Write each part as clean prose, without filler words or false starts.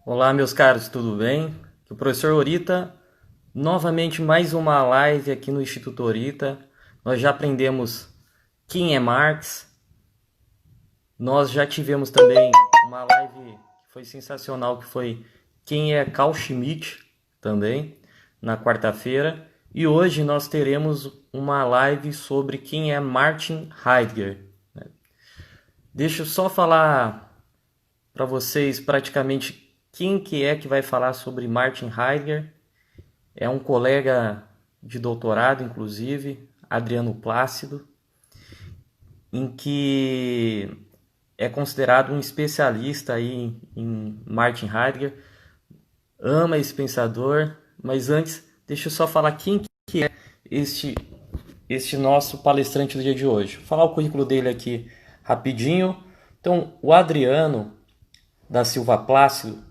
Olá, meus caros, tudo bem? Aqui é o professor Orita, novamente mais uma live aqui no Instituto Orita. Nós já aprendemos quem é Marx, nós já tivemos também uma live que foi sensacional, que foi quem é Carl Schmitt, também, na quarta-feira. E hoje nós teremos uma live sobre quem é Martin Heidegger. Deixa eu só falar para vocês praticamente quem que é que vai falar sobre Martin Heidegger. É um colega de doutorado, inclusive, Adriano Plácido, em que é considerado um especialista aí em Martin Heidegger, ama esse pensador, mas antes, deixa eu só falar quem que é este, este nosso palestrante do dia de hoje. Vou falar o currículo dele aqui rapidinho. Então, o Adriano da Silva Plácido,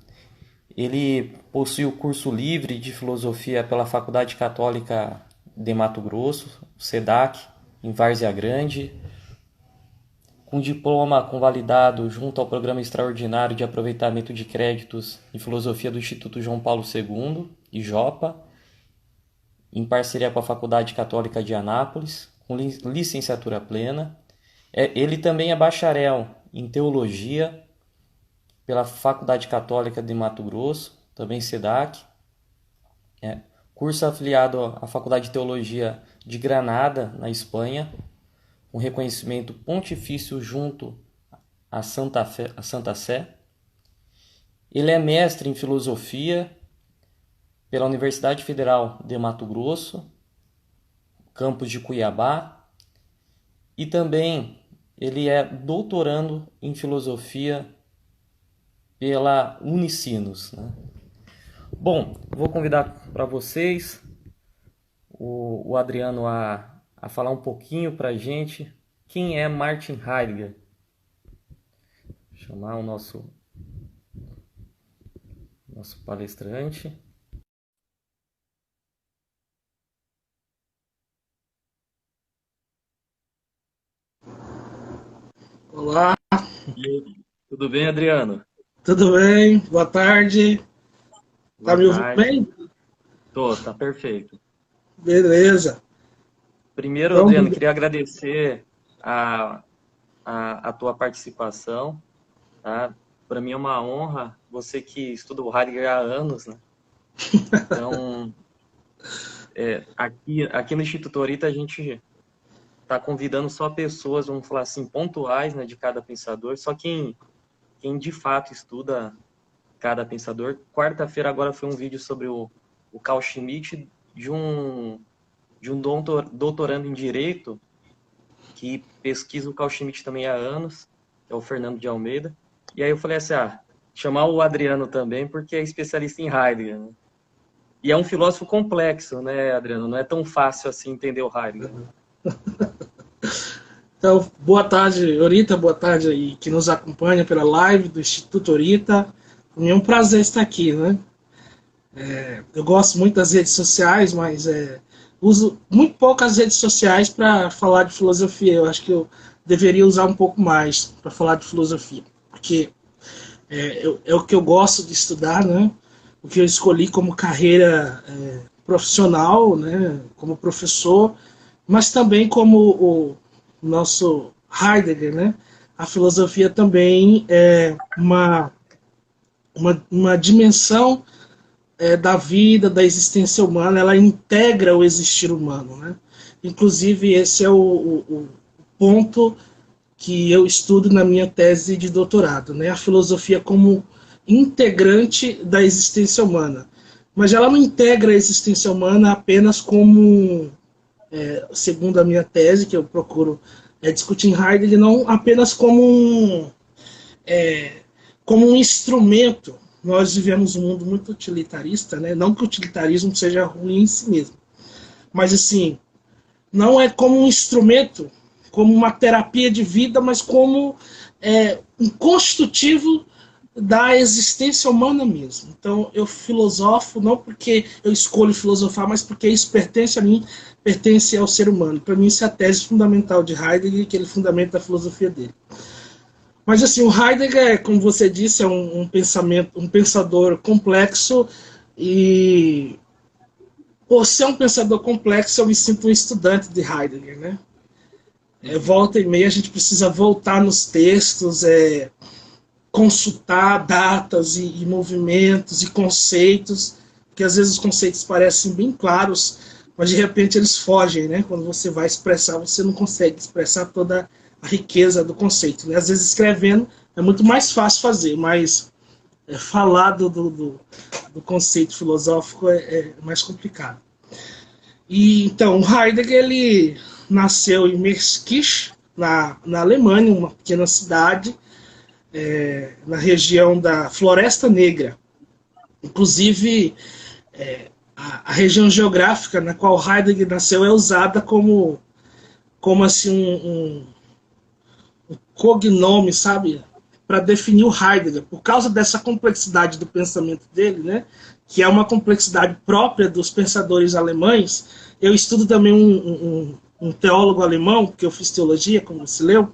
ele possui o curso livre de filosofia pela Faculdade Católica de Mato Grosso, SEDAC, em Várzea Grande, com diploma convalidado junto ao Programa Extraordinário de Aproveitamento de Créditos em Filosofia do Instituto João Paulo II, IJOPA, em parceria com a Faculdade Católica de Anápolis, com licenciatura plena. Ele também é bacharel em Teologia pela Faculdade Católica de Mato Grosso, também SEDAC. Curso afiliado à Faculdade de Teologia de Granada, na Espanha, com reconhecimento pontifício junto à Santa Sé. Ele é mestre em Filosofia pela Universidade Federal de Mato Grosso, campus de Cuiabá, e também ele é doutorando em Filosofia pela Unicinos, né? Bom, vou convidar para vocês o Adriano a falar um pouquinho para a gente quem é Martin Heidegger. Vou chamar o nosso palestrante. Olá, E aí, tudo bem, Adriano? tudo bem? Boa tarde. Tá Boa me ouvindo tarde. bem? Tá perfeito. Beleza. Primeiro, Então, Adriano, queria agradecer a, a tua participação, tá? Para mim é uma honra, você que estuda o Heidegger há anos, né? Então, aqui no Instituto Orita a gente está convidando só pessoas, vamos falar assim, pontuais, né, de cada pensador, só quem de fato estuda cada pensador. Quarta-feira agora foi um vídeo sobre o Carl Schmitt, de um doutorando em Direito, que pesquisa o Carl Schmitt também há anos, que é o Fernando de Almeida. E aí eu falei assim, chamar o Adriano também, porque é especialista em Heidegger, né? E é um filósofo complexo, né, Adriano? Não é tão fácil assim entender o Heidegger. boa tarde, Orita, boa tarde aí que nos acompanha pela live do Instituto Orita. Para mim é um prazer estar aqui, né? Eu gosto muito das redes sociais, mas uso muito pouco as redes sociais para falar de filosofia. Eu acho que eu deveria usar um pouco mais para falar de filosofia, porque é o que eu gosto de estudar, né? O que eu escolhi como carreira profissional, né? Como professor, mas também como o nosso Heidegger, né? A filosofia também é uma dimensão da vida, da existência humana, ela integra o existir humano, né? Inclusive, esse é o ponto que eu estudo na minha tese de doutorado, né? A filosofia como integrante da existência humana. Mas ela não integra a existência humana apenas como, segundo a minha tese, que eu procuro discutir em Heidegger, não apenas como um instrumento. Nós vivemos um mundo muito utilitarista, né? Não que o utilitarismo seja ruim em si mesmo, mas assim, não é como um instrumento, como uma terapia de vida, mas como um constitutivo da existência humana mesmo. Então eu filosofo não porque eu escolho filosofar, mas porque isso pertence a mim, pertence ao ser humano. Para mim isso é a tese fundamental de Heidegger, que ele fundamenta a filosofia dele. Mas assim, o Heidegger, como você disse, é um pensador complexo e por ser um pensador complexo, eu me sinto um estudante de Heidegger, né? Volta e meia a gente precisa voltar nos textos, consultar datas e movimentos e conceitos, porque às vezes os conceitos parecem bem claros, mas de repente eles fogem, né? Quando você vai expressar, você não consegue expressar toda a riqueza do conceito, né? Às vezes escrevendo é muito mais fácil fazer, mas falar do conceito filosófico é mais complicado. E então, Heidegger ele nasceu em Meerskisch, na Alemanha, uma pequena cidade, na região da Floresta Negra. Inclusive, a região geográfica na qual Heidegger nasceu é usada como assim, um cognome, sabe? Para definir o Heidegger, por causa dessa complexidade do pensamento dele, né? Que é uma complexidade própria dos pensadores alemães. Eu estudo também um teólogo alemão, porque eu fiz teologia, como você leu,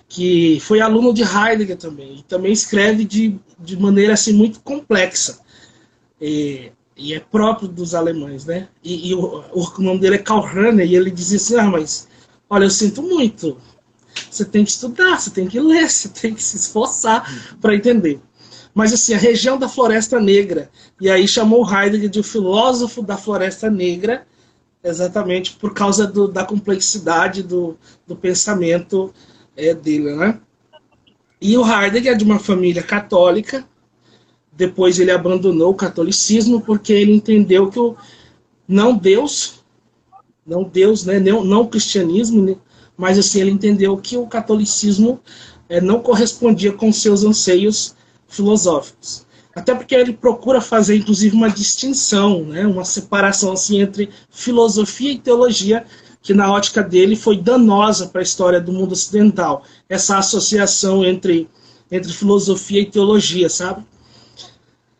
que foi aluno de Heidegger também, e também escreve de maneira assim, muito complexa. E é próprio dos alemães, né? E o nome dele é Karl Rahner, e ele dizia assim, mas olha, eu sinto muito, você tem que estudar, você tem que ler, você tem que se esforçar para entender. Mas assim, a região da Floresta Negra, e aí chamou Heidegger de o filósofo da Floresta Negra, exatamente por causa da complexidade do pensamento dele, né? E o Heidegger é de uma família católica, depois ele abandonou o catolicismo porque ele entendeu que não Deus, né, não o cristianismo, né, mas assim, ele entendeu que o catolicismo não correspondia com seus anseios filosóficos. Até porque ele procura fazer, inclusive, uma distinção, né, uma separação assim, entre filosofia e teologia, que na ótica dele foi danosa para a história do mundo ocidental. Essa associação entre filosofia e teologia, sabe?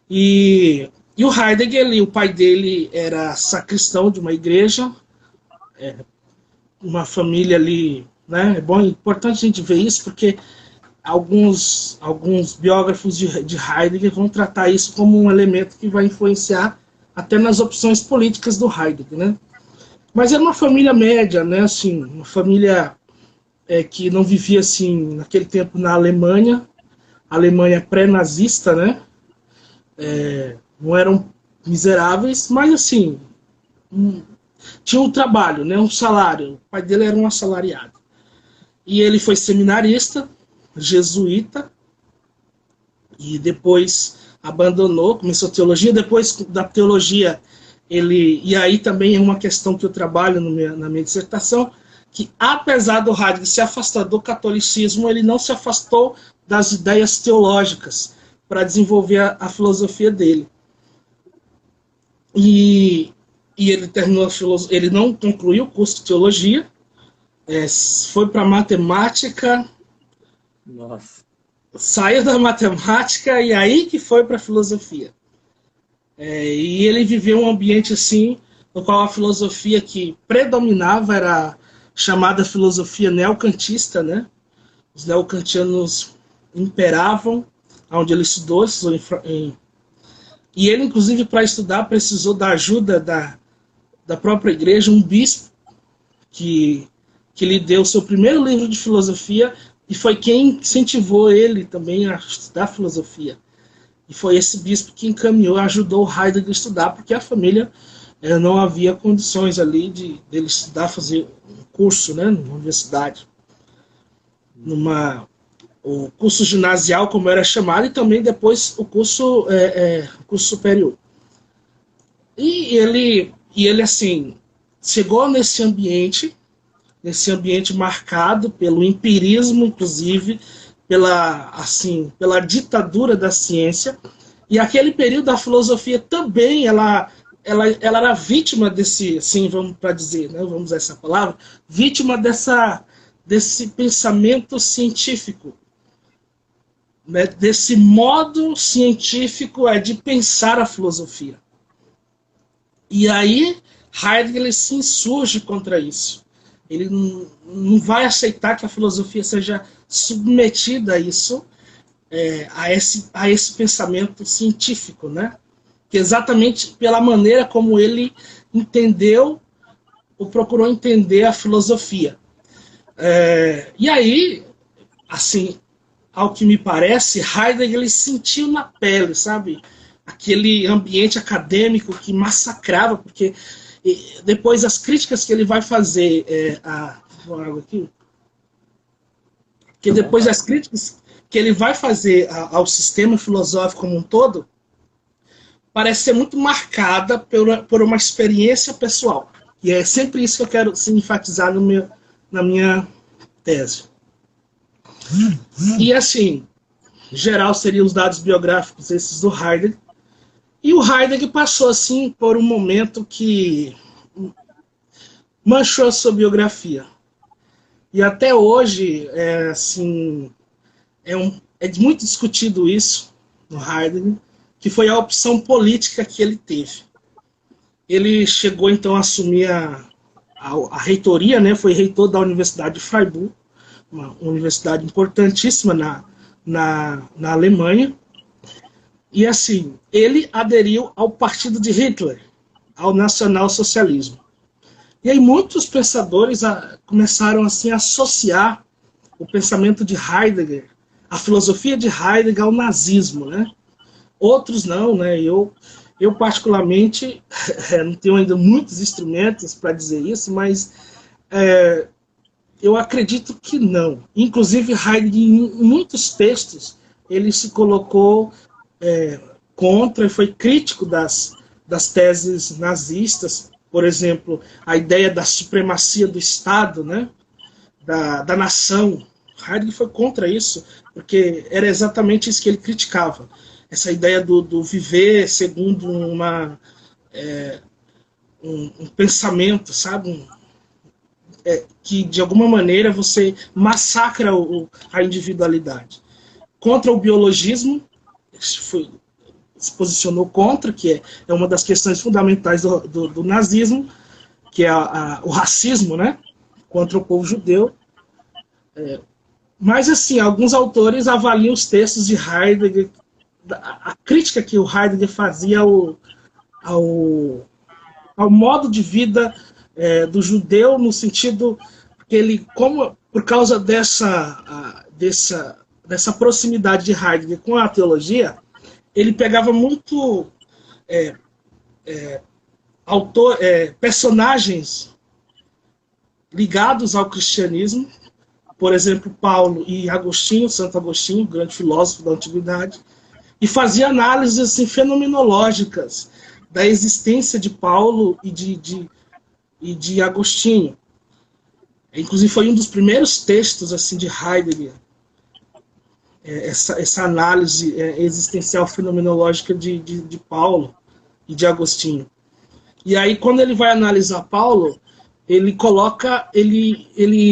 E o Heidegger, o pai dele era sacristão de uma igreja, uma família ali, né? É importante a gente ver isso, porque alguns biógrafos de Heidegger vão tratar isso como um elemento que vai influenciar até nas opções políticas do Heidegger, né? Mas era uma família média, né? Assim, uma família que não vivia assim naquele tempo na Alemanha pré-nazista, né? Não eram miseráveis, mas assim tinha um trabalho, né? Um salário. O pai dele era um assalariado. E ele foi seminarista, jesuíta, e depois abandonou, começou teologia. Depois da teologia, e aí também é uma questão que eu trabalho na minha dissertação, que apesar do Heidegger se afastar do catolicismo, ele não se afastou das ideias teológicas para desenvolver a filosofia dele. E ele terminou ele não concluiu o curso de teologia, foi para matemática. Nossa. Saiu da matemática e aí que foi para a filosofia. E ele viveu um ambiente assim, no qual a filosofia que predominava era chamada filosofia neocantista, né? Os neocantianos imperavam, onde ele estudou e ele, inclusive, para estudar, precisou da ajuda da própria igreja, um bispo que lhe deu o seu primeiro livro de filosofia e foi quem incentivou ele também a estudar filosofia. E foi esse bispo que encaminhou, ajudou Heidegger a estudar, porque a família não havia condições ali dele estudar, fazer um curso, né, numa universidade. O curso ginasial, como era chamado, e também depois o curso superior. E ele, assim, chegou nesse ambiente marcado pelo empirismo, inclusive, pela ditadura da ciência, e aquele período da filosofia também, ela era vítima desse, assim, vamos para dizer, né, vamos usar essa palavra, vítima desse pensamento científico, né, desse modo científico de pensar a filosofia. E aí Heidegger se insurge contra isso. Ele não vai aceitar que a filosofia seja submetida a isso, a esse pensamento científico, né? Que exatamente pela maneira como ele entendeu ou procurou entender a filosofia. E aí, assim, ao que me parece, Heidegger ele sentiu na pele, sabe? Aquele ambiente acadêmico que massacrava, porque depois as críticas que ele vai fazer que depois das críticas que ele vai fazer ao sistema filosófico como um todo, parece ser muito marcada por uma experiência pessoal. E é sempre isso que eu quero enfatizar na minha tese. E assim, em geral seriam os dados biográficos esses do Heidegger. E o Heidegger passou assim por um momento que manchou a sua biografia. E até hoje, é muito discutido isso no Heidegger, que foi a opção política que ele teve. Ele chegou então a assumir a reitoria, né? Foi reitor da Universidade de Freiburg, uma universidade importantíssima na Alemanha. E assim, ele aderiu ao partido de Hitler, ao nacionalsocialismo. E aí muitos pensadores começaram assim, a associar o pensamento de Heidegger, a filosofia de Heidegger ao nazismo, né? Outros não, né? Eu particularmente não tenho ainda muitos instrumentos para dizer isso, mas eu acredito que não. Inclusive Heidegger, em muitos textos, ele se colocou contra e foi crítico das teses nazistas. Por exemplo, a ideia da supremacia do Estado, né? da nação. Heidegger foi contra isso, porque era exatamente isso que ele criticava. Essa ideia do viver segundo um pensamento, sabe? Que, de alguma maneira, você massacra a individualidade. Contra o biologismo, se posicionou contra, que é uma das questões fundamentais do nazismo, que é o racismo, né? Contra o povo judeu. Mas, assim, alguns autores avaliam os textos de Heidegger, a crítica que o Heidegger fazia ao modo de vida do judeu, no sentido que ele, por causa dessa proximidade de Heidegger com a teologia, ele pegava muito personagens ligados ao cristianismo, por exemplo, Paulo e Agostinho, Santo Agostinho, grande filósofo da antiguidade, e fazia análises assim, fenomenológicas da existência de Paulo e de Agostinho. Inclusive foi um dos primeiros textos assim, de Heidegger, essa análise existencial fenomenológica de Paulo e de Agostinho. E aí, quando ele vai analisar Paulo, ele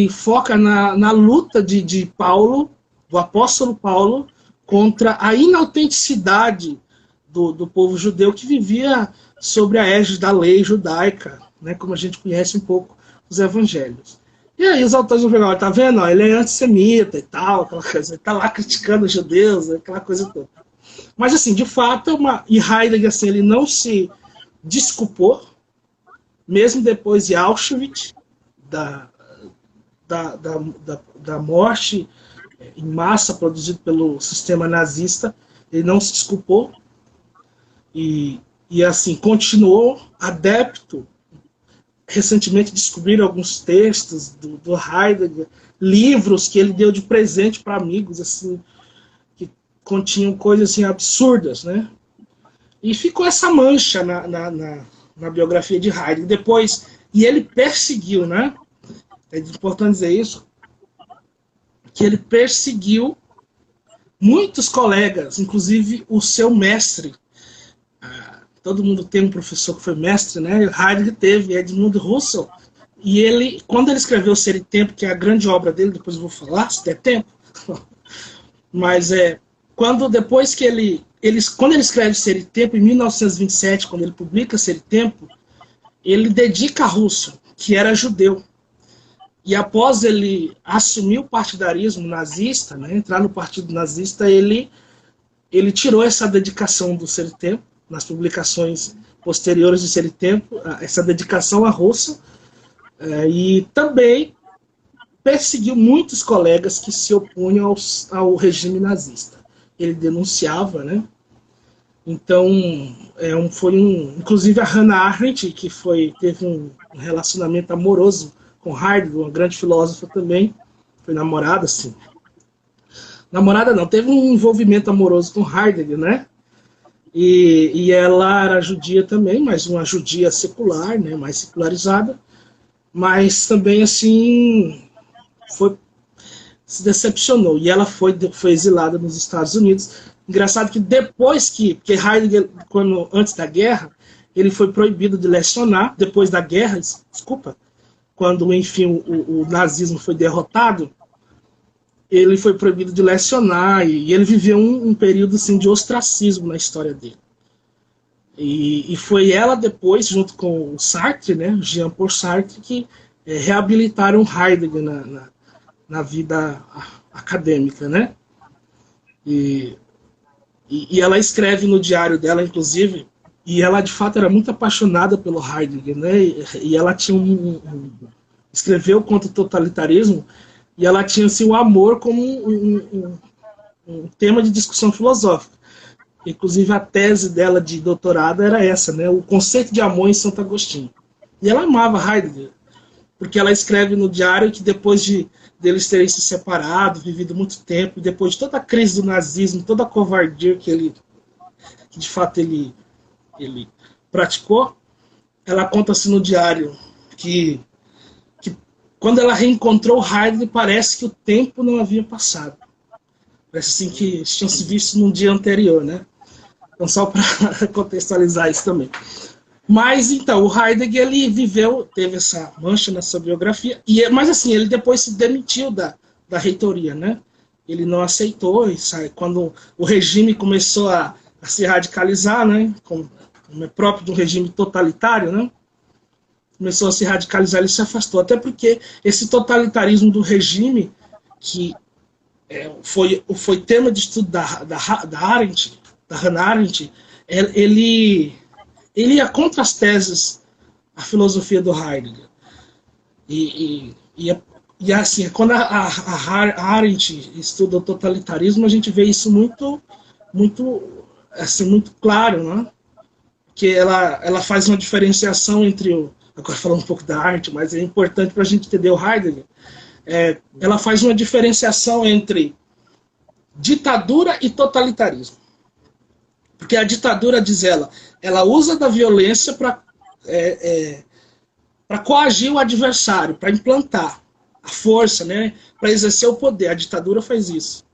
foca na luta de Paulo, do apóstolo Paulo, contra a inautenticidade do povo judeu que vivia sobre a égide da lei judaica, né, como a gente conhece um pouco os evangelhos. E aí os autores vão pegar, tá vendo? Ele é antissemita e tal, aquela coisa, ele tá lá criticando os judeus, aquela coisa toda. Mas assim, de fato, e Heidegger assim, ele não se desculpou, mesmo depois de Auschwitz, da morte em massa produzida pelo sistema nazista, ele não se desculpou e assim, continuou adepto. Recentemente descobriram alguns textos do Heidegger, livros que ele deu de presente para amigos, assim, que continham coisas assim, absurdas, né? E ficou essa mancha na biografia de Heidegger. Depois, e ele perseguiu, né? É importante dizer isso, que ele perseguiu muitos colegas, inclusive o seu mestre. Todo mundo tem um professor que foi mestre, né? Heidegger teve, Edmund Husserl, e ele, quando ele escreveu Ser e Tempo, que é a grande obra dele, depois eu vou falar, se der tempo, mas depois que quando ele escreve Ser e Tempo, em 1927, quando ele publica Ser e Tempo, ele dedica a Husserl, que era judeu. E após ele assumir o partidarismo nazista, né, entrar no partido nazista, ele tirou essa dedicação do Ser e Tempo, nas publicações posteriores do Ser e Tempo, essa dedicação à Rússia, e também perseguiu muitos colegas que se opunham ao regime nazista. Ele denunciava, né? Então, inclusive a Hannah Arendt, que teve um relacionamento amoroso com Heidegger, uma grande filósofa também, foi namorada, assim. Namorada não, teve um envolvimento amoroso com Heidegger, né? E ela era judia também, mas uma judia secular, né? Mais secularizada, mas também, assim, se decepcionou. E ela foi exilada nos Estados Unidos. Engraçado que depois porque Heidegger, antes da guerra, ele foi proibido de lecionar, depois da guerra, desculpa, quando, enfim, o nazismo foi derrotado, ele foi proibido de lecionar, e ele viveu um período assim, de ostracismo na história dele. E foi ela depois, junto com o Sartre, né, Jean-Paul Sartre, que reabilitaram Heidegger na vida acadêmica, né? E ela escreve no diário dela, inclusive, e ela de fato era muito apaixonada pelo Heidegger, né? E ela tinha escreveu contra o totalitarismo, e ela tinha assim, o amor como um tema de discussão filosófica. Inclusive a tese dela de doutorado era essa, né? O conceito de amor em Santo Agostinho. E ela amava Heidegger, porque ela escreve no diário que depois deles terem se separado, vivido muito tempo, depois de toda a crise do nazismo, toda a covardia que de fato ele praticou, ela conta-se no diário que quando ela reencontrou Heidegger, parece que o tempo não havia passado. Parece assim que eles tinham se visto num dia anterior, né? Então, só para contextualizar isso também. Mas, então, o Heidegger, ele teve essa mancha na sua biografia, mas, assim, ele depois se demitiu da reitoria, né? Ele não aceitou, quando o regime começou a se radicalizar, né? Como é próprio de um regime totalitário, né? Começou a se radicalizar, ele se afastou. Até porque esse totalitarismo do regime, que foi tema de estudo da Arendt, da Hannah Arendt, ele ia contra as teses, a filosofia do Heidegger. E assim, quando a Arendt estuda o totalitarismo, a gente vê isso muito claro, né? Que ela faz uma diferenciação entre agora falando um pouco da arte, mas é importante para a gente entender o Heidegger. Ela faz uma diferenciação entre ditadura e totalitarismo. Porque a ditadura, diz ela usa da violência para coagir o adversário, para implantar a força, né, para exercer o poder. A ditadura faz isso.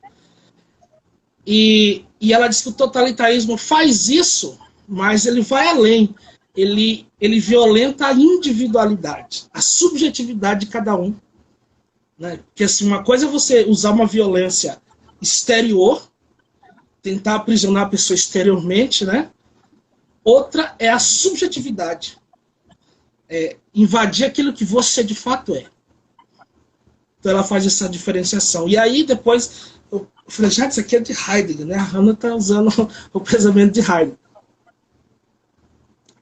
E ela diz que o totalitarismo faz isso, mas ele vai além. Ele violenta a individualidade, a subjetividade de cada um. Né? Porque assim, uma coisa é você usar uma violência exterior, tentar aprisionar a pessoa exteriormente, né? Outra é a subjetividade. Invadir aquilo que você de fato é. Então ela faz essa diferenciação. E aí depois, eu falei, já, isso aqui é de Heidegger, né? A Hannah está usando o pensamento de Heidegger.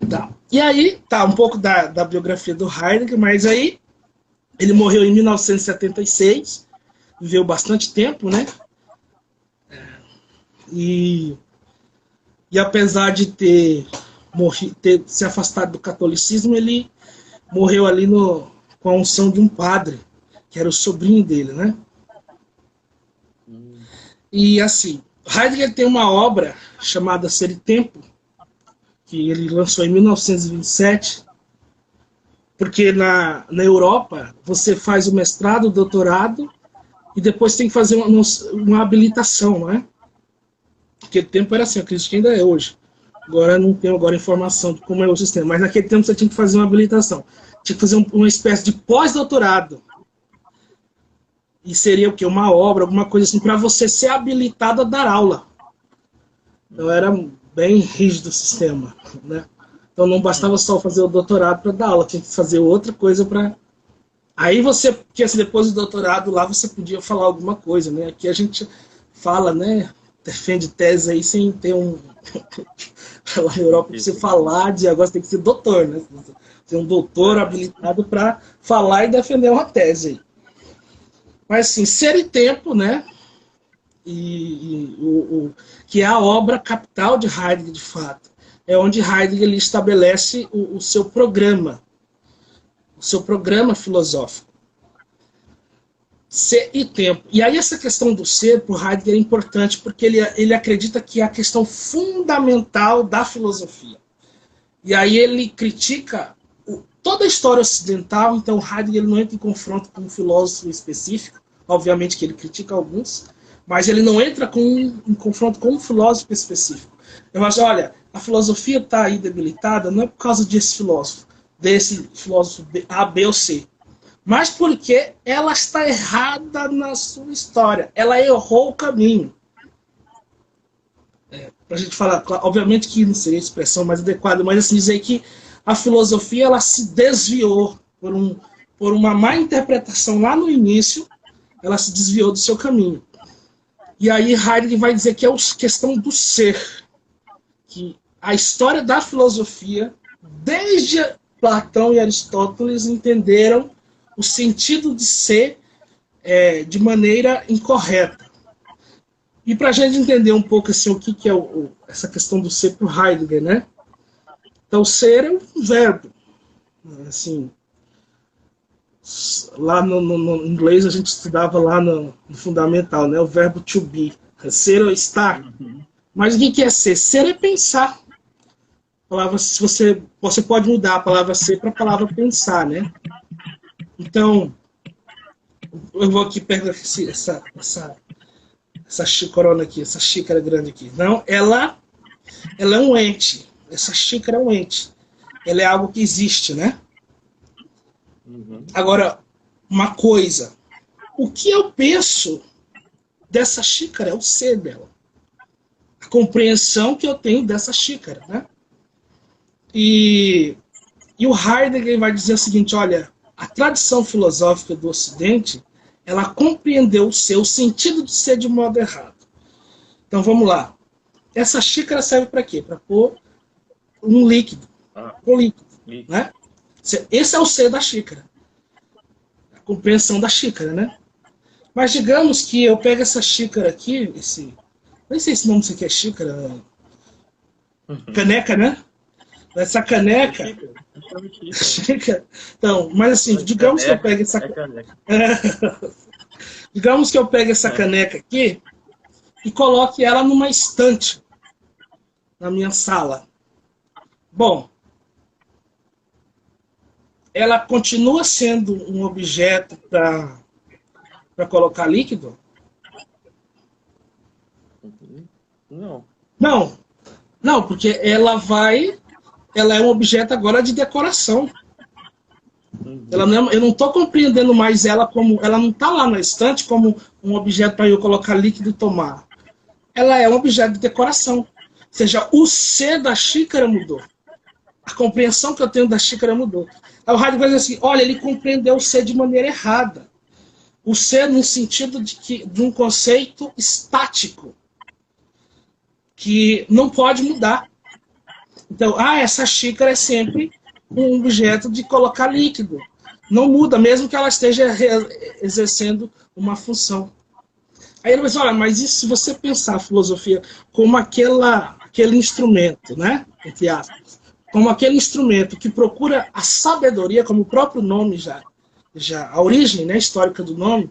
Tá. E aí, tá, um pouco da biografia do Heidegger, mas aí ele morreu em 1976, viveu bastante tempo, né? E apesar de ter se afastado do catolicismo, ele morreu ali com a unção de um padre, que era o sobrinho dele, né? E assim, Heidegger tem uma obra chamada Ser e Tempo, que ele lançou em 1927, porque na Europa você faz o mestrado, o doutorado, e depois tem que fazer uma habilitação, não é? Naquele tempo era assim, eu acredito que ainda é hoje. Agora não tenho informação de como é o sistema, mas naquele tempo você tinha que fazer uma habilitação. Tinha que fazer uma espécie de pós-doutorado. E seria o quê? Uma obra, alguma coisa assim, para você ser habilitado a dar aula. Então era bem rígido o sistema, né? Então não bastava só fazer o doutorado para dar aula, tinha que fazer outra coisa para Aí você, porque assim, depois do doutorado lá, você podia falar alguma coisa, né? Aqui a gente fala, né? Defende tese aí sem ter um... Lá na Europa, pra você falar de agora, você tem que ser doutor, né? Ser um doutor habilitado para falar e defender uma tese aí. Mas assim, Ser e Tempo, né? Que é a obra capital de Heidegger, de fato. É onde Heidegger ele estabelece o seu programa filosófico. Ser e tempo. E aí essa questão do ser, para Heidegger, é importante, porque ele acredita que é a questão fundamental da filosofia. E aí ele critica toda a história ocidental, então Heidegger não entra em confronto com um filósofo específico, obviamente que ele critica alguns, mas ele não entra em confronto com um filósofo específico. Eu acho, olha, a filosofia está aí debilitada não é por causa desse filósofo A, B ou C, mas porque ela está errada na sua história. Ela errou o caminho. Para a gente falar, obviamente que não seria a expressão mais adequada, mas assim, dizer que a filosofia ela se desviou por uma má interpretação lá no início, ela se desviou do seu caminho. E aí Heidegger vai dizer que é a questão do ser, que a história da filosofia, desde Platão e Aristóteles, entenderam o sentido de ser de maneira incorreta. E para a gente entender um pouco assim, o que é essa questão do ser para o Heidegger, né? Então, ser é um verbo. Assim, lá no inglês a gente estudava lá no fundamental, né? O verbo to be. Ser ou estar. Mas o que é ser? Ser é pensar. A palavra, se você pode mudar a palavra ser para a palavra pensar, né? Então, eu vou aqui pegar essa xícara aqui, essa xícara grande aqui. Não, ela é um ente. Essa xícara é um ente. Ela é algo que existe, né? Uhum. Agora, uma coisa. O que eu penso dessa xícara é o ser dela. A compreensão que eu tenho dessa xícara, né? E o Heidegger vai dizer o seguinte, olha, a tradição filosófica do Ocidente, ela compreendeu o sentido de ser de modo errado. Então, vamos lá. Essa xícara serve para quê? Para pôr um líquido. Né? Esse é o ser da xícara. A compreensão da xícara, né? Mas digamos que eu pego essa xícara aqui, nem sei se nome isso aqui é xícara. Caneca, né? Essa caneca. Xícara. Então, mas assim, digamos que eu pegue essa caneca. Digamos que eu pegue essa caneca aqui e coloque ela numa estante na minha sala. Bom, ela continua sendo um objeto para colocar líquido? Não, porque ela é um objeto agora de decoração. Eu não estou compreendendo mais ela como... Ela não está lá na estante como um objeto para eu colocar líquido e tomar. Ela é um objeto de decoração. Ou seja, o ser da xícara mudou. A compreensão que eu tenho da xícara mudou. Aí o Heidegger vai dizer assim, olha, ele compreendeu o ser de maneira errada. O ser no sentido de um conceito estático, que não pode mudar. Então, essa xícara é sempre um objeto de colocar líquido. Não muda, mesmo que ela esteja exercendo uma função. Aí ele vai dizer, olha, mas e se você pensar a filosofia como aquele instrumento, né? Entre aspas, como aquele instrumento que procura a sabedoria, como o próprio nome já a origem, né, histórica do nome,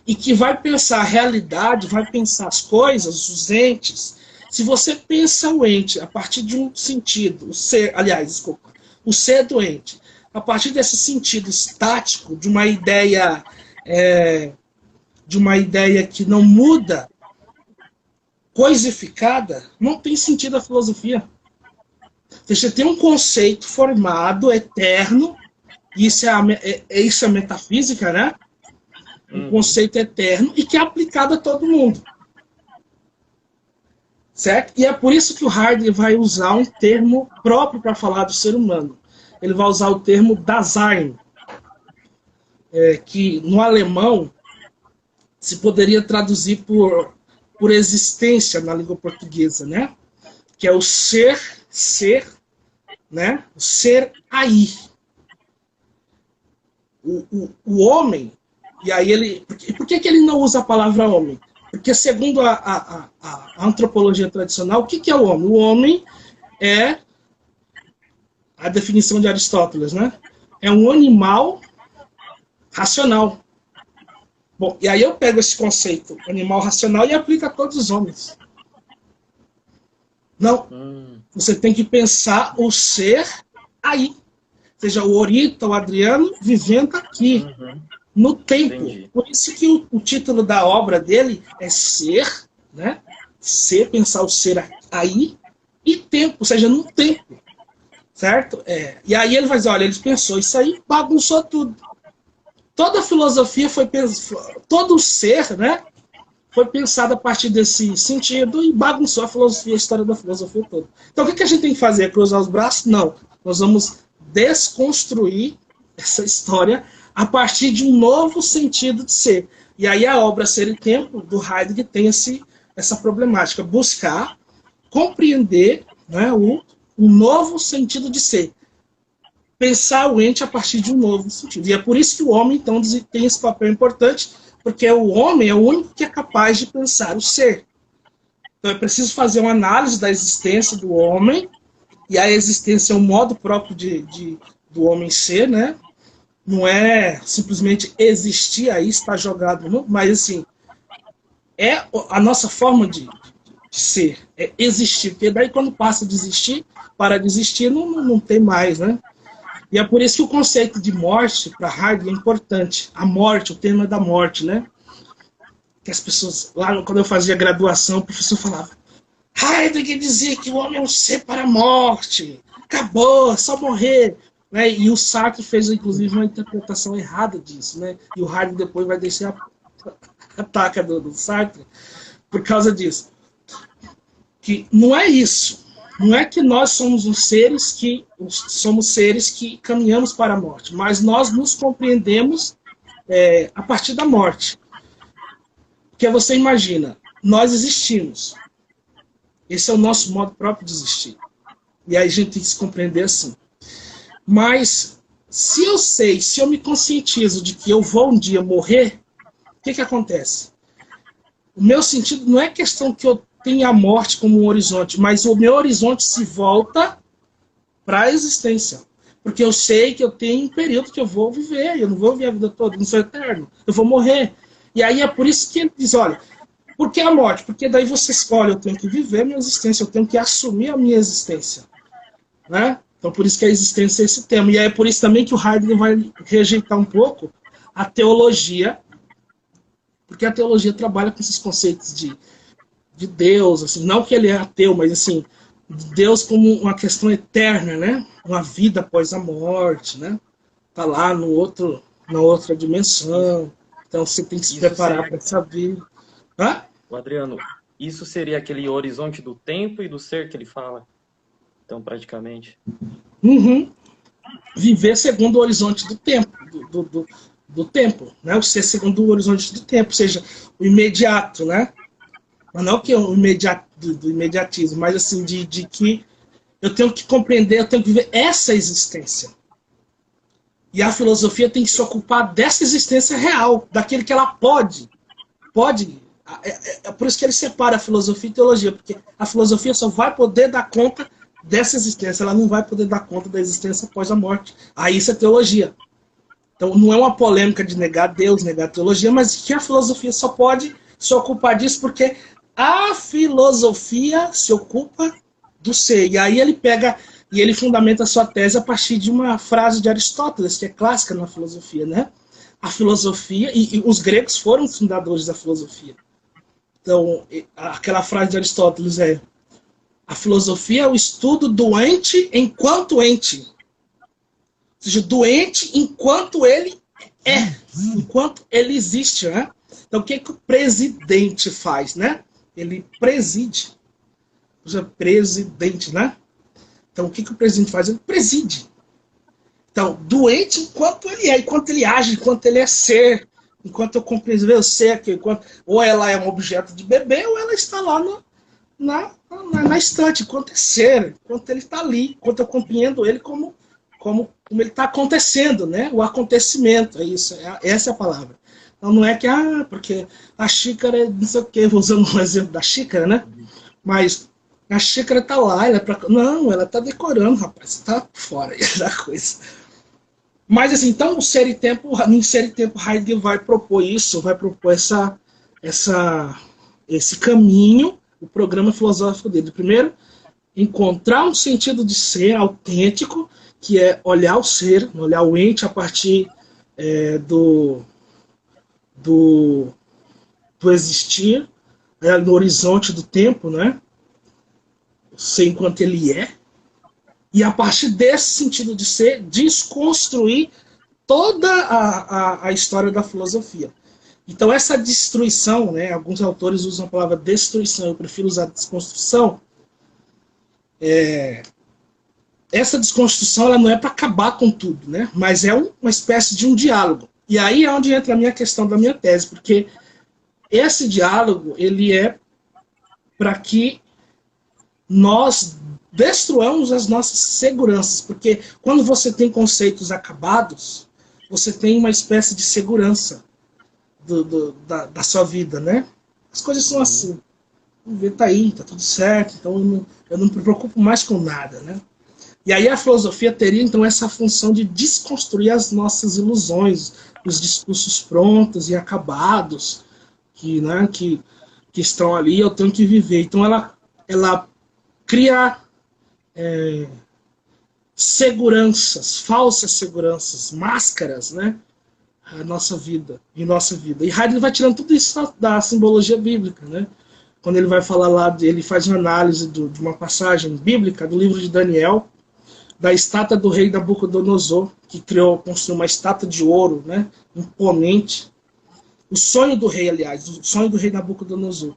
e que vai pensar a realidade, vai pensar as coisas, os entes. Se você pensa o ente a partir de um sentido, o ser do ente, a partir desse sentido estático, de uma ideia que não muda, coisificada, não tem sentido a filosofia. Você tem um conceito formado, eterno, isso é a metafísica, né? Um conceito eterno e que é aplicado a todo mundo. Certo? E é por isso que o Heidegger vai usar um termo próprio para falar do ser humano. Ele vai usar o termo Dasein. que no alemão se poderia traduzir por existência na língua portuguesa, né? Que é o ser, né? O ser aí. O homem, e aí ele... Por que ele não usa a palavra homem? Porque segundo a antropologia tradicional, o que é o homem? O homem é a definição de Aristóteles, né? É um animal racional. Bom, e aí eu pego esse conceito, animal racional, e aplico a todos os homens. Não. Você tem que pensar o ser aí. Ou seja, o Orita, o Adriano, vivendo aqui, no tempo. Entendi. Por isso que o título da obra dele é Ser, né? Ser, pensar o ser aí, e tempo, ou seja, no tempo. Certo? E aí ele vai dizer, olha, ele pensou isso aí, bagunçou tudo. Toda a filosofia foi pensada, todo o ser, né, foi pensado a partir desse sentido e bagunçou a filosofia, a história da filosofia toda. Então o que a gente tem que fazer? Cruzar os braços? Não. Nós vamos desconstruir essa história a partir de um novo sentido de ser. E aí a obra Ser e Tempo, do Heidegger, tem essa problemática, buscar compreender, né, um novo sentido de ser. Pensar o ente a partir de um novo sentido. E é por isso que o homem, então, tem esse papel importante, porque o homem é o único que é capaz de pensar o ser. Então é preciso fazer uma análise da existência do homem, e a existência é um modo próprio do homem ser, né? Não é simplesmente existir aí, estar jogado, não, mas assim, é a nossa forma de ser, é existir. Porque daí quando passa de existir, para de existir, não tem mais, né? E é por isso que o conceito de morte, para Heidegger, é importante. A morte, o tema da morte, né? Que as pessoas, lá quando eu fazia graduação, o professor falava, Heidegger dizia que o homem é um ser para a morte. Acabou, é só morrer. Né? E o Sartre fez, inclusive, uma interpretação errada disso. Né? E o Heidegger depois vai descer a taca do Sartre por causa disso. Que não é isso. Não é que nós somos seres que caminhamos para a morte, mas nós nos compreendemos a partir da morte. Porque você imagina, nós existimos. Esse é o nosso modo próprio de existir. E aí a gente tem que se compreender assim. Mas se eu me conscientizo de que eu vou um dia morrer, o que acontece? O meu sentido não é questão que eu tem a morte como um horizonte, mas o meu horizonte se volta para a existência. Porque eu sei que eu tenho um período que eu vou viver, eu não vou viver a vida toda, não sou eterno, eu vou morrer. E aí é por isso que ele diz, olha, por que a morte? Porque daí você escolhe, eu tenho que viver a minha existência, eu tenho que assumir a minha existência. Né? Então por isso que a existência é esse tema. E é por isso também que o Heidegger vai rejeitar um pouco a teologia, porque a teologia trabalha com esses conceitos de Deus, assim, não que ele é ateu, mas assim, Deus como uma questão eterna, né? Uma vida após a morte, né? Tá lá na outra dimensão. Então você tem que se preparar para essa vida. Hã? O Adriano, isso seria aquele horizonte do tempo e do ser que ele fala? Então, praticamente. Viver segundo o horizonte do tempo, do tempo, né? O ser segundo o horizonte do tempo, ou seja, o imediato, né? Mas não que é o do imediatismo, mas assim, de que eu tenho que compreender, eu tenho que viver essa existência. E a filosofia tem que se ocupar dessa existência real, daquele que ela pode. É por isso que ele separa a filosofia e a teologia, porque a filosofia só vai poder dar conta dessa existência, ela não vai poder dar conta da existência após a morte. Aí isso é teologia. Então não é uma polêmica de negar Deus, negar a teologia, mas que a filosofia só pode se ocupar disso porque a filosofia se ocupa do ser. E aí ele pega e ele fundamenta a sua tese a partir de uma frase de Aristóteles, que é clássica na filosofia, né? A filosofia, e os gregos foram os fundadores da filosofia. Então, aquela frase de Aristóteles é: a filosofia é o estudo do ente enquanto ente. Ou seja, do ente enquanto ele é, enquanto ele existe, né? Então, o que o presidente faz, né? Ele preside. Ou seja, presidente, né? Então, o que o presidente faz? Ele preside. Então, doente enquanto ele é, enquanto ele age, enquanto ele é ser, enquanto eu compreendo o ser, que enquanto, ou ela é um objeto de bebê, ou ela está lá na estante, enquanto é ser, enquanto ele está ali, enquanto eu compreendo ele como ele está acontecendo, né? O acontecimento, é isso, essa é a palavra. Então não é que, porque a xícara é não sei o quê, vou usando um exemplo da xícara, né? Mas a xícara está lá, ela é pra... Não, ela está decorando, rapaz, está fora da coisa. Mas assim, então o Ser e Tempo, em Ser e Tempo, Heidegger vai propor isso, vai propor esse caminho, o programa filosófico dele. Primeiro, encontrar um sentido de ser autêntico, que é olhar o ser, olhar o ente a partir do existir, no horizonte do tempo, né? Ser enquanto ele é. E a partir desse sentido de ser, desconstruir toda a história da filosofia. Então essa destruição, né, alguns autores usam a palavra destruição, eu prefiro usar desconstrução. Essa desconstrução ela não é para acabar com tudo, né, mas é uma espécie de um diálogo. E aí é onde entra a minha questão da minha tese, porque esse diálogo ele é para que nós destruamos as nossas seguranças, porque quando você tem conceitos acabados, você tem uma espécie de segurança da sua vida, né? As coisas são assim. O ver tá aí, tá tudo certo, então eu não me preocupo mais com nada, né? E aí a filosofia teria, então, essa função de desconstruir as nossas ilusões, os discursos prontos e acabados que estão ali, eu tenho que viver. Então ela cria seguranças, falsas seguranças, máscaras, né? A nossa vida, em nossa vida. E Heidegger vai tirando tudo isso da simbologia bíblica, né? Quando ele vai falar lá, ele faz uma análise de uma passagem bíblica do livro de Daniel, da estátua do rei Nabucodonosor, que construiu uma estátua de ouro, né? Imponente. O sonho do rei, aliás, o sonho do rei Nabucodonosor.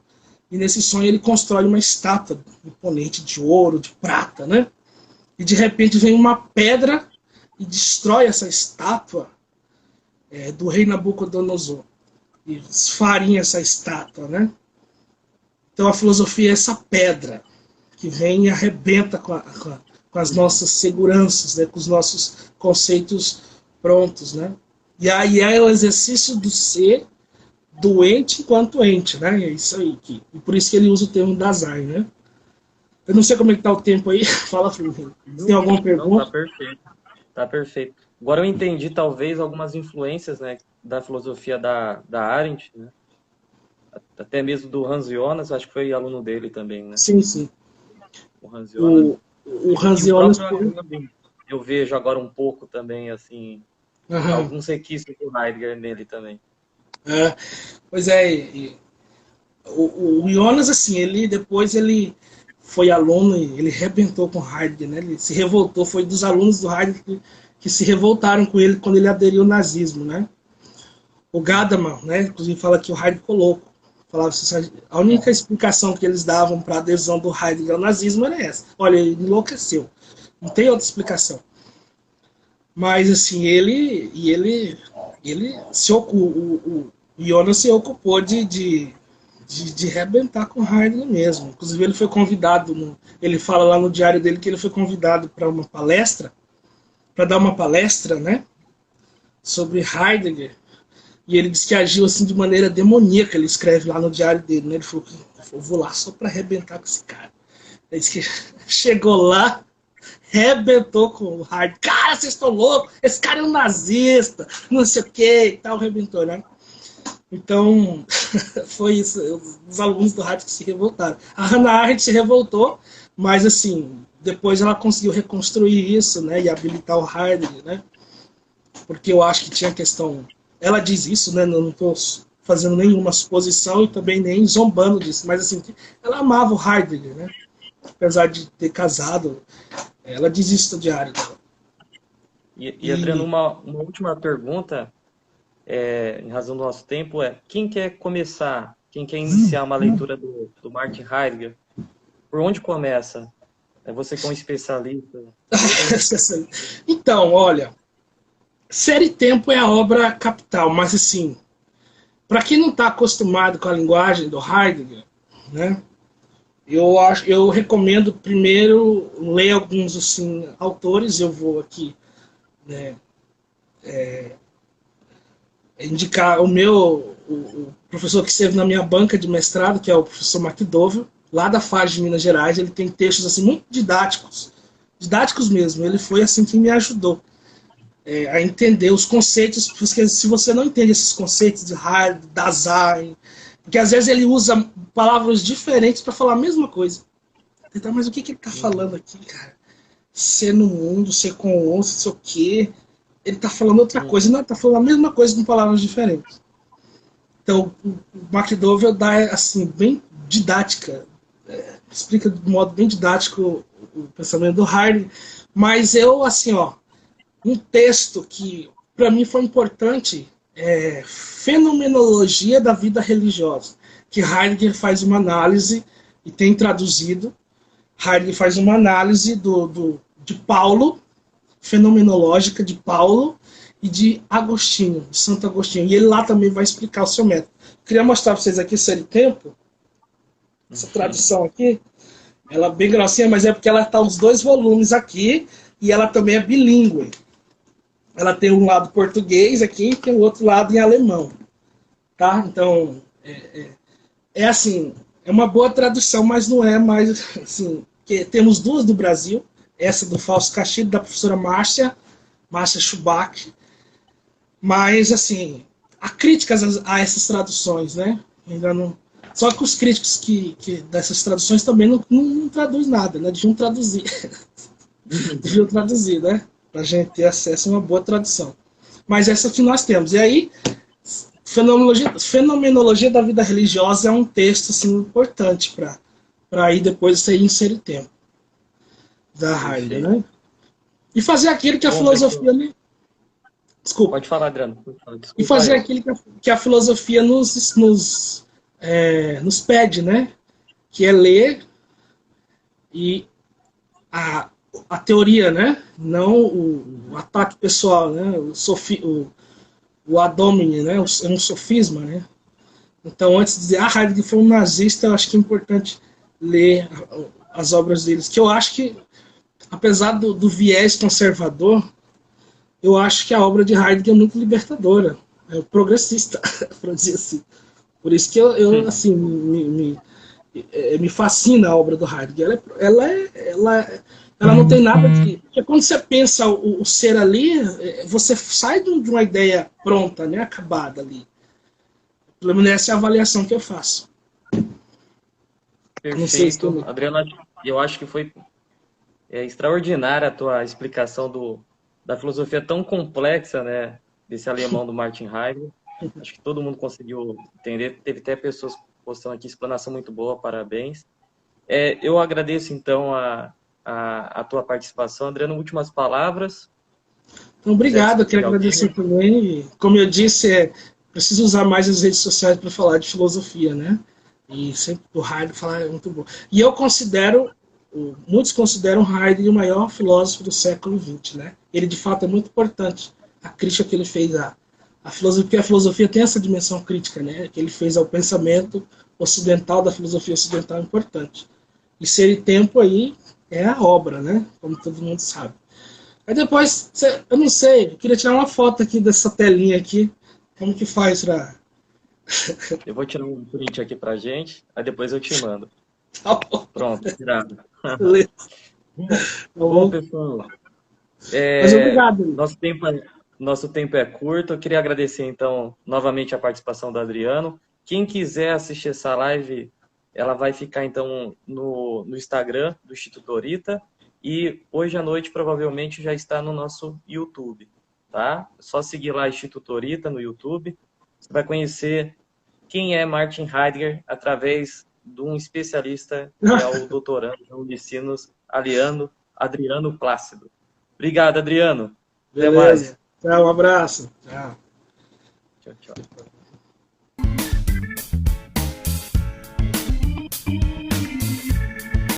E nesse sonho ele constrói uma estátua imponente de ouro, de prata, né? E de repente vem uma pedra e destrói essa estátua do rei Nabucodonosor. E esfarinha essa estátua, né? Então a filosofia é essa pedra que vem e arrebenta com as nossas seguranças, né? Com os nossos conceitos prontos, né? E aí é o exercício do ser doente enquanto ente, né? É isso aí. E por isso que ele usa o termo Dasein, né? Eu não sei como é que tá o tempo aí. Fala, Felipe. Tem alguma pergunta? Não, tá perfeito. Tá perfeito. Agora eu entendi, talvez, algumas influências, né, da filosofia da Arendt, né? Até mesmo do Hans Jonas, acho que foi aluno dele também, né? Sim, sim. O Hans Jonas. O Hans Jonas... Eu vejo agora um pouco também, assim, alguns requisitos do Heidegger nele também. Pois é, o Jonas, assim, depois ele foi aluno e ele rebentou com Heidegger, né? Ele se revoltou, foi dos alunos do Heidegger que se revoltaram com ele quando ele aderiu ao nazismo, né? O Gadamer, né, inclusive fala que o Heidegger ficou louco. Falava assim, a única explicação que eles davam para a adesão do Heidegger ao nazismo era essa. Olha, ele enlouqueceu. Não tem outra explicação. Mas, assim, ele se o Jonas se ocupou de rebentar com Heidegger mesmo. Inclusive, ele foi convidado, ele fala lá no diário dele que ele foi convidado para uma palestra, para dar uma palestra, né, sobre Heidegger. E ele disse que agiu assim de maneira demoníaca, ele escreve lá no diário dele, né? Ele falou que eu vou lá só para arrebentar com esse cara. Ele disse que chegou lá, arrebentou com o Heidegger. Cara, vocês estão loucos, esse cara é um nazista, não sei o que e tal, arrebentou, né? Então, foi isso, os alunos do Heidegger se revoltaram. A Hannah Arendt se revoltou, mas assim, depois ela conseguiu reconstruir isso, né? E habilitar o Heidegger, né? Porque eu acho que tinha questão... Ela diz isso, né? Não estou fazendo nenhuma suposição e também nem zombando disso, mas assim, ela amava o Heidegger, né? Apesar de ter casado, ela diz isso no diário dela. E Adriano, uma última pergunta, em razão do nosso tempo, quem quer começar, quem quer iniciar uma leitura do Martin Heidegger, por onde começa? É você que é um especialista. Então, olha, Série e Tempo é a obra capital, mas assim, para quem não está acostumado com a linguagem do Heidegger, né, eu recomendo primeiro ler alguns assim, autores. Eu vou aqui, né, indicar o professor que esteve na minha banca de mestrado, que é o professor McDowell, lá da FAS de Minas Gerais. Ele tem textos assim muito didáticos mesmo. Ele foi assim que me ajudou a entender os conceitos, porque se você não entende esses conceitos de Heidegger, Dasein, porque às vezes ele usa palavras diferentes para falar a mesma coisa. Então, mas o que ele está falando aqui, cara? Ser no mundo, ser com o outro, não sei o quê. Ele está falando outra coisa, não, ele está falando a mesma coisa com palavras diferentes. Então, o McDowell dá, assim, bem didática, explica de modo bem didático o pensamento do Heidegger, mas eu, assim, um texto que para mim foi importante é Fenomenologia da Vida Religiosa, que Heidegger faz uma análise e tem traduzido. Heidegger faz uma análise de Paulo, fenomenológica de Paulo e de Agostinho, de Santo Agostinho. E ele lá também vai explicar o seu método. Queria mostrar para vocês aqui, Série Tempo, essa tradução aqui. Ela é bem grossinha, mas é porque ela está os 2 volumes aqui e ela também é bilíngue. Ela tem um lado português aqui e tem o outro lado em alemão. Tá? Então, assim, é uma boa tradução, mas não é mais assim, que temos 2 do Brasil, essa do Fausto Castilho, da professora Márcia Schubach, mas assim, há críticas a essas traduções, né? Ainda não. Só que os críticos que dessas traduções também não traduzem nada, né? Deviam traduzir. Deviam traduzir, né? Para a gente ter acesso a uma boa tradução. Mas essa que nós temos. E aí, Fenomenologia da Vida Religiosa é um texto assim, importante para aí depois você inserir tempo da Heidegger, né? E fazer aquilo que a filosofia... Desculpa. Pode falar, Adriano. Desculpa, e fazer aquilo que a filosofia nos pede, né? Que é ler e a teoria, né? Não o ataque pessoal, né? O ad hominem, né? É um sofisma, né? Então, antes de dizer, Heidegger foi um nazista, eu acho que é importante ler as obras deles, que eu acho que, apesar do viés conservador, eu acho que a obra de Heidegger é muito libertadora, é progressista, para dizer assim. Por isso que eu assim, me fascina a obra do Heidegger. Ela não tem nada de... Porque quando você pensa o ser ali, você sai de uma ideia pronta, né, acabada ali. Pelo menos essa é a avaliação que eu faço. Perfeito. Adriano, eu acho que foi extraordinária a tua explicação da filosofia tão complexa, né, desse alemão do Martin Heidegger. Acho que todo mundo conseguiu entender. Teve até pessoas postando aqui, explanação muito boa, parabéns. Eu agradeço, então, a tua participação. Adriano, últimas palavras. Então, obrigado, eu quero agradecer também. Como eu disse, preciso usar mais as redes sociais para falar de filosofia, né? E sempre o Heidegger falar é muito bom. E eu considero, muitos consideram Heidegger o maior filósofo do século XX, né? Ele, de fato, é muito importante. A crítica que ele fez a filosofia, porque a filosofia tem essa dimensão crítica, né? Que ele fez ao pensamento ocidental, da filosofia ocidental, importante. E Ser e Tempo aí é a obra, né? Como todo mundo sabe. Aí depois, eu não sei, eu queria tirar uma foto aqui dessa telinha aqui. Como que faz pra... Eu vou tirar um print aqui pra gente, aí depois eu te mando. Tá bom. Pronto, tirado. Beleza. Bom, pessoal, Mas obrigado. Nosso tempo é curto. Eu queria agradecer, então, novamente a participação do Adriano. Quem quiser assistir essa live, ela vai ficar, então, no Instagram do Instituto Orita. E hoje à noite, provavelmente, já está no nosso YouTube, tá? É só seguir lá Instituto Orita no YouTube. Você vai conhecer quem é Martin Heidegger através de um especialista, que é o doutorando em Unicinos, Adriano Plácido. Obrigado, Adriano. Beleza. Até mais. Tchau, um abraço. Tchau. Tchau, tchau.